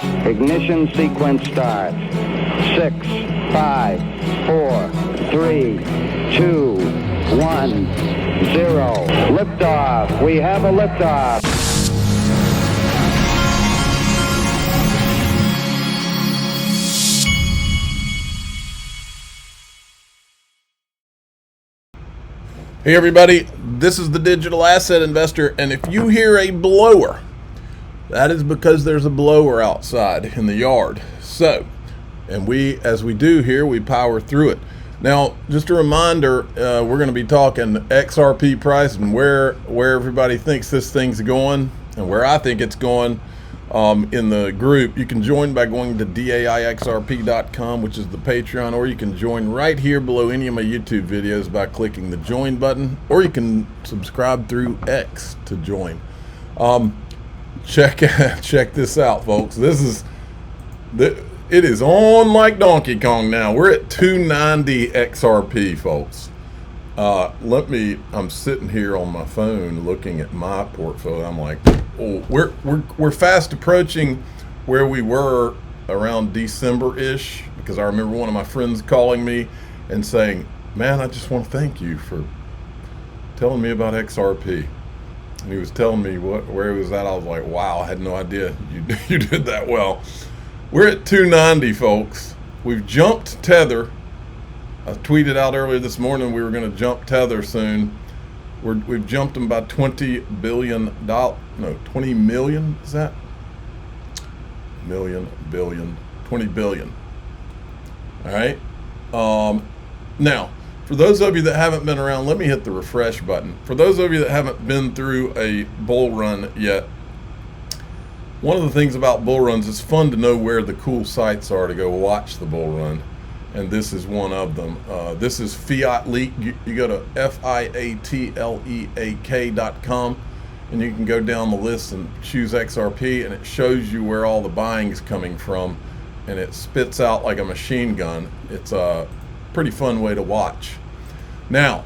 Ignition sequence start. 6, 5, 4, 3, 2, 1, 0. Liftoff. We have a liftoff. Hey everybody, this is the Digital Asset Investor, and if you hear a blower, that is because there's a blower outside in the yard. So, and as we do here, we power through it. Now, just a reminder, we're going to be talking XRP price and where everybody thinks this thing's going and where I think it's going in the group. You can join by going to daixrp.com, which is the Patreon, or you can join right here below any of my YouTube videos by clicking the join button, or you can subscribe through X to join. Check this out, folks. It is on like Donkey Kong now. We're at 290 XRP, folks. I'm sitting here on my phone looking at my portfolio. I'm like, oh, we're fast approaching where we were around December-ish, because I remember one of my friends calling me and saying, man, I just want to thank you for telling me about XRP. And he was telling me where he was at. I was like, wow, I had no idea you did that well. We're at 290, folks. We've jumped Tether. I tweeted out earlier this morning we were going to jump Tether soon. We've jumped them by $20 billion. No, 20 million, is that? Billion, 20 billion. All right. Now, for those of you that haven't been around, let me hit the refresh button. For those of you that haven't been through a bull run yet, one of the things about bull runs, it's fun to know where the cool sites are to go watch the bull run. And this is one of them. This is Fiat Leak. You go to fiatleak.com, and you can go down the list and choose XRP, and it shows you where all the buying is coming from, and it spits out like a machine gun. It's a pretty fun way to watch. Now,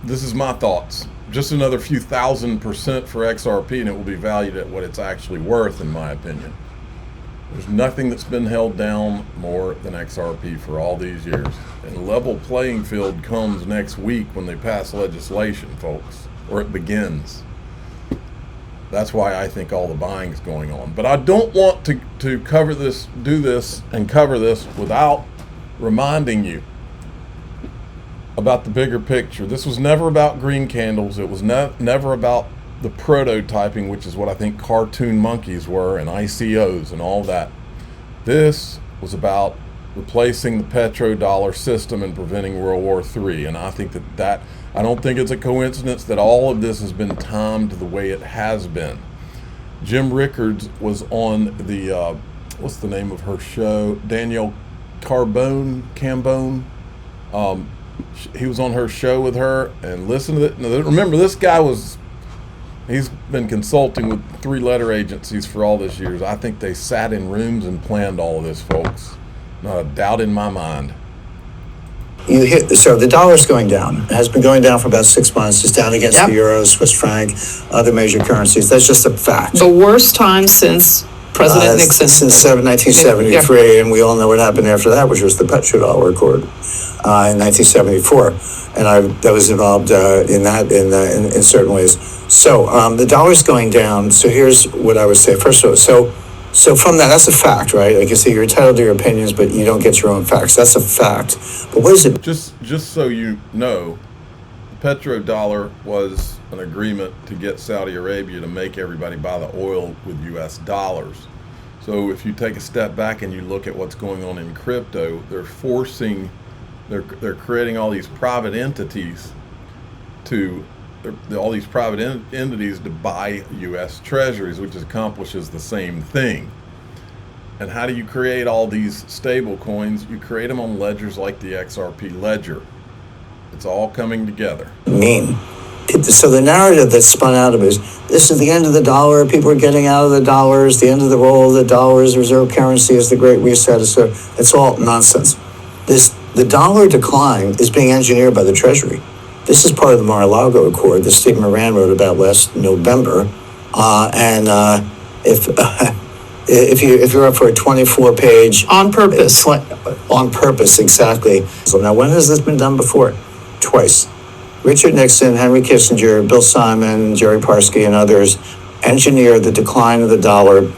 this is my thoughts. Just another few thousand% for XRP, and it will be valued at what it's actually worth, in my opinion. There's nothing that's been held down more than XRP for all these years. And level playing field comes next week when they pass legislation, folks, or it begins. That's why I think all the buying is going on. But I don't want to cover this without reminding you about the bigger picture. This was never about green candles. It was never about the prototyping, which is what I think cartoon monkeys were, and ICOs and all that. This was about replacing the petrodollar system and preventing World War III. And I think I don't think it's a coincidence that all of this has been timed the way it has been. Jim Rickards was on the, what's the name of her show? Danielle Cambone. He was on her show with her, and listen to it. Remember, this guy he's been consulting with 3-letter agencies for all these years. I think they sat in rooms and planned all of this, folks. Not a doubt in my mind. So the dollar's going down. It has been going down for about 6 months. It's down against the euro, Swiss franc, other major currencies. That's just a fact. The worst time since President Nixon. Since 1973, and we all know what happened after that, which was the petrodollar accord in 1974. And that was involved in certain ways. So the dollar's going down. So here's what I would say. First of all, so from that's a fact, right? Like you say, you're entitled to your opinions, but you don't get your own facts. That's a fact. But what is it? Just so you know, the petrodollar was an agreement to get Saudi Arabia to make everybody buy the oil with U.S. dollars. So if you take a step back and you look at what's going on in crypto, they're creating all these private entities to buy U.S. treasuries, which accomplishes the same thing. And how do you create all these stable coins? You create them on ledgers like the XRP ledger. It's all coming together. So the narrative that's spun out of it is, this is the end of the dollar, people are getting out of the dollars, the end of the role of the dollars, reserve currency is the great reset. It's all nonsense. The dollar decline is being engineered by the Treasury. This is part of the Mar-a-Lago Accord that Steve Moran wrote about last November. if you're up for a 24-page On purpose. on purpose, exactly. So now, when has this been done before? Twice. Richard Nixon, Henry Kissinger, Bill Simon, Jerry Parsky, and others engineered the decline of the dollar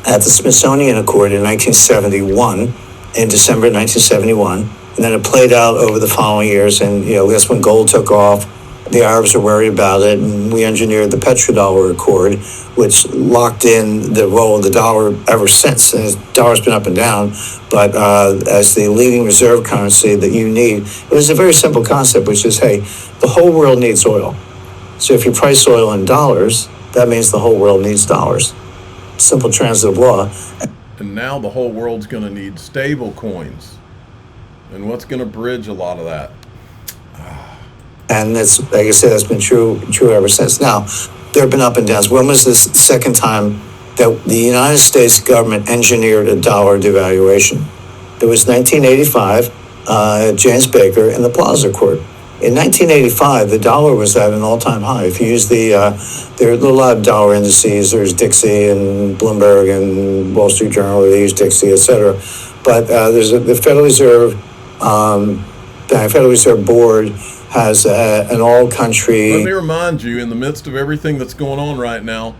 at the Smithsonian Accord in 1971, in December 1971, and then it played out over the following years. And that's when gold took off. The Arabs were worried about it, and we engineered the petrodollar accord, which locked in the role of the dollar ever since. And the dollar's been up and down, but as the leading reserve currency that you need, it was a very simple concept, which is, hey, the whole world needs oil. So if you price oil in dollars, that means the whole world needs dollars. Simple transitive law. And now the whole world's going to need stable coins. And what's going to bridge a lot of that? And it's, like I said, that's been true ever since. Now, there have been up and downs. When was this second time that the United States government engineered a dollar devaluation? It was 1985, James Baker and the Plaza Accord. In 1985, the dollar was at an all-time high. If you use there are a lot of dollar indices. There's Dixie and Bloomberg and Wall Street Journal. They use Dixie, etc. But there's the Federal Reserve Board has an all-country. Let me remind you, in the midst of everything that's going on right now,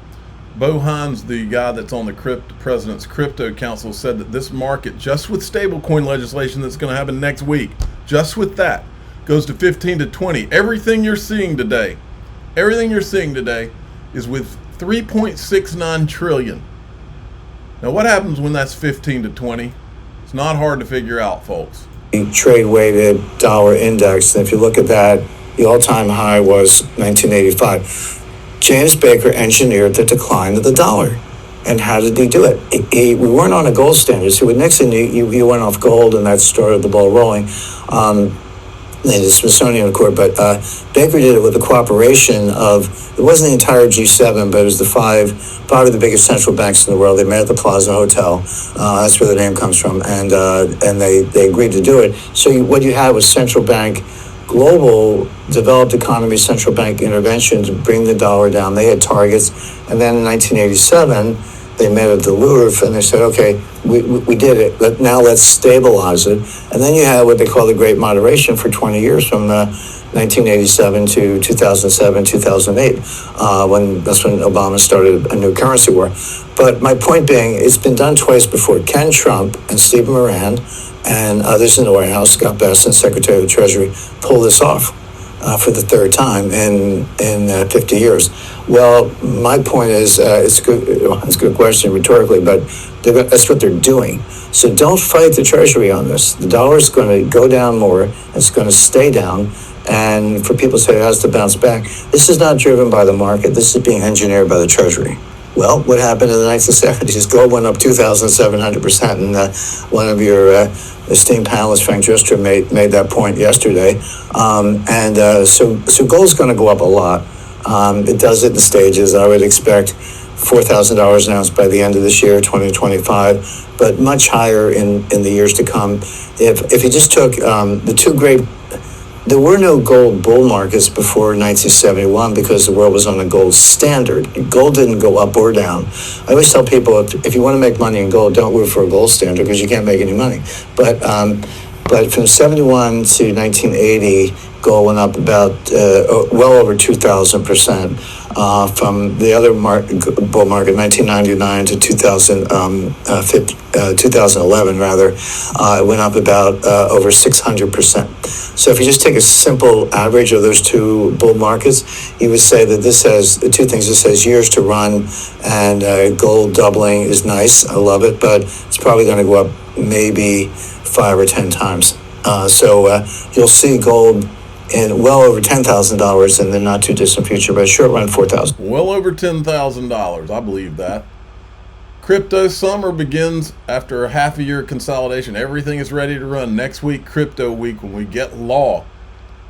Bo Hines, the guy that's on the president's crypto council, said that this market, just with stablecoin legislation that's going to happen next week, just with that, goes to 15 to 20. Everything you're seeing today is with 3.69 trillion. Now, what happens when that's 15 to 20? It's not hard to figure out, folks. Trade-weighted dollar index, and if you look at that, the all-time high was 1985. James Baker engineered the decline of the dollar. And how did he do it? We weren't on a gold standard. So with Nixon, you went off gold, and that started the ball rolling. In the Smithsonian Accord, but Baker did it with the cooperation of, it wasn't the entire G7, but it was the five of the biggest central banks in the world. They met at the Plaza Hotel. That's where the name comes from, and they agreed to do it. So what you had was central bank, global developed economy central bank intervention to bring the dollar down. They had targets, and then in 1987, they met at the Louvre, and they said, okay, we did it. Now let's stabilize it. And then you had what they call the Great Moderation for 20 years, from 1987 to 2007, 2008, that's when Obama started a new currency war. But my point being, it's been done twice before. Ken Trump and Stephen Moran and others in the White House, Scott Bessent, Secretary of the Treasury, pulled this off for the third time in 50 years. Well, my point is, it's a good question rhetorically, but that's what they're doing. So don't fight the Treasury on this. The dollar's going to go down more. It's going to stay down. And for people to say it has to bounce back, this is not driven by the market. This is being engineered by the Treasury. Well, what happened in the 1970s? Gold went up 2,700%, and one of your esteemed panelists, Frank Juster, made that point yesterday. So gold's going to go up a lot. It does it in stages. I would expect $4,000 an ounce by the end of this year, 2025, but much higher in the years to come. If you just took the two great. There were no gold bull markets before 1971 because the world was on a gold standard. Gold didn't go up or down. I always tell people, if you want to make money in gold, don't root for a gold standard because you can't make any money. But from 71 to 1980, gold went up about well over 2,000%. From the other bull market, 1999 to 2011, rather, it went up about over 600%. So if you just take a simple average of those two bull markets, you would say that this has two things. This has years to run, and gold doubling is nice. I love it, but it's probably going to go up maybe 5 or 10 times. So you'll see gold in well over $10,000 in the not too distant future, but short run $4,000. Well over $10,000. I believe that. Crypto summer begins after a half a year consolidation. Everything is ready to run. Next week, crypto week, when we get law,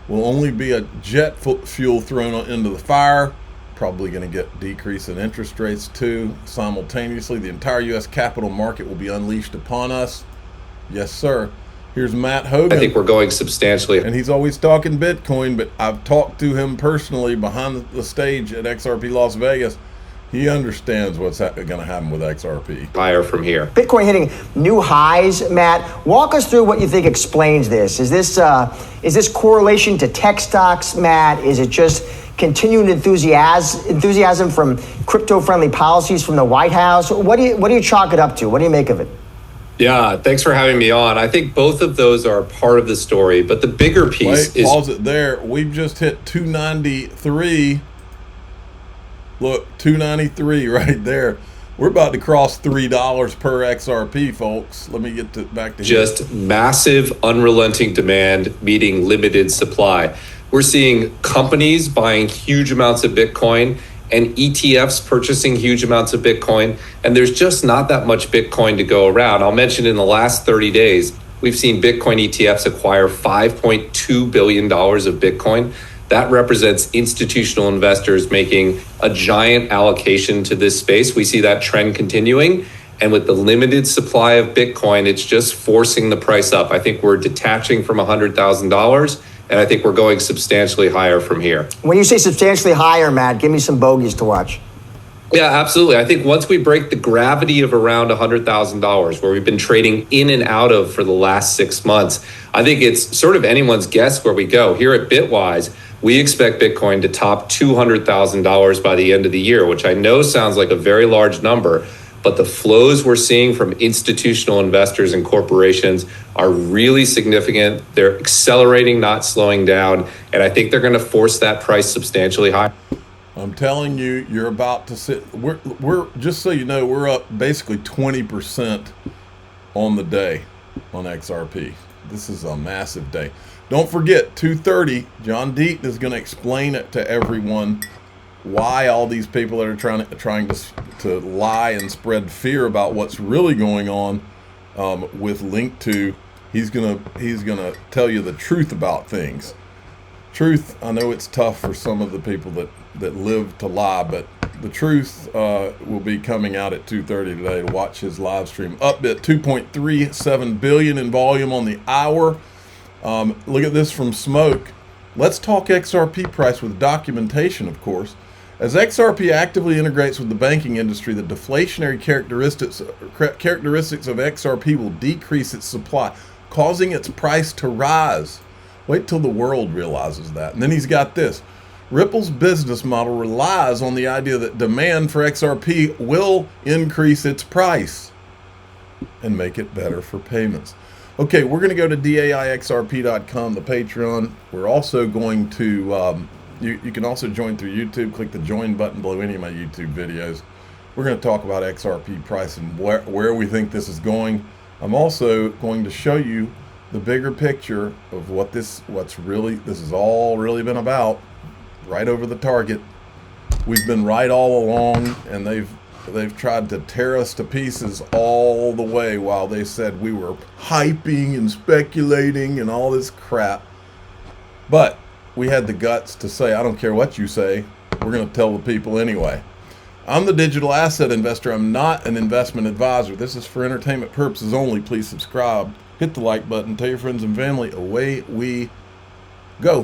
will only be a jet fuel thrown into the fire. Probably going to get decrease in interest rates too. Simultaneously, the entire U.S. capital market will be unleashed upon us. Yes, sir. Here's Matt Hogan. I think we're going substantially. And he's always talking Bitcoin, but I've talked to him personally behind the stage at XRP Las Vegas, He understands what's going to happen with XRP. Higher from here. Bitcoin hitting new highs, Matt. Walk us through what you think explains this. Is this correlation to tech stocks, Matt? Is it just continuing enthusiasm from crypto-friendly policies from the White House? What do you chalk it up to? What do you make of it? Yeah, thanks for having me on. I think both of those are part of the story, but the bigger piece is... Pause it there. We've just hit 293. Look, 293 right there. We're about to cross $3 per XRP, folks. Let me get back to just massive, unrelenting demand meeting limited supply. We're seeing companies buying huge amounts of Bitcoin and ETFs purchasing huge amounts of Bitcoin, and there's just not that much Bitcoin to go around. I'll mention in the last 30 days, we've seen Bitcoin ETFs acquire $5.2 billion of Bitcoin. That represents institutional investors making a giant allocation to this space. We see that trend continuing. And with the limited supply of Bitcoin, it's just forcing the price up. I think we're detaching from $100,000, and I think we're going substantially higher from here. When you say substantially higher, Matt, give me some bogeys to watch. Yeah, absolutely. I think once we break the gravity of around $100,000, where we've been trading in and out of for the last 6 months, I think it's sort of anyone's guess where we go. Here at Bitwise, we expect Bitcoin to top $200,000 by the end of the year, which I know sounds like a very large number, but the flows we're seeing from institutional investors and corporations are really significant. They're accelerating, not slowing down, and I think they're going to force that price substantially higher. I'm telling you, you're about to sit. We're just so you know, we're up basically 20% on the day on XRP. This is a massive day. Don't forget, 2:30, John Deaton is going to explain it to everyone why all these people that are trying to lie and spread fear about what's really going on with Link 2. He's gonna tell you the truth about things. Truth, I know it's tough for some of the people that live to lie, but the truth will be coming out at 2:30 today. To watch his live stream. Upbit 2.37 billion in volume on the hour. Look at this from Smoke. Let's talk XRP price with documentation, of course. As XRP actively integrates with the banking industry, the deflationary characteristics of XRP will decrease its supply, causing its price to rise. Wait till the world realizes that. And then he's got this. Ripple's business model relies on the idea that demand for XRP will increase its price and make it better for payments. Okay, we're going to go to daixrp.com, the Patreon. We're also going to, you can also join through YouTube. Click the join button below any of my YouTube videos. We're going to talk about XRP price and where we think this is going. I'm also going to show you the bigger picture of this has all really been about. Right over the target. We've been right all along, and they've tried to tear us to pieces all the way while they said we were hyping and speculating and all this crap. But we had the guts to say, I don't care what you say, we're going to tell the people anyway. I'm the digital asset investor. I'm not an investment advisor. This is for entertainment purposes only. Please subscribe, hit the like button, tell your friends and family. Away we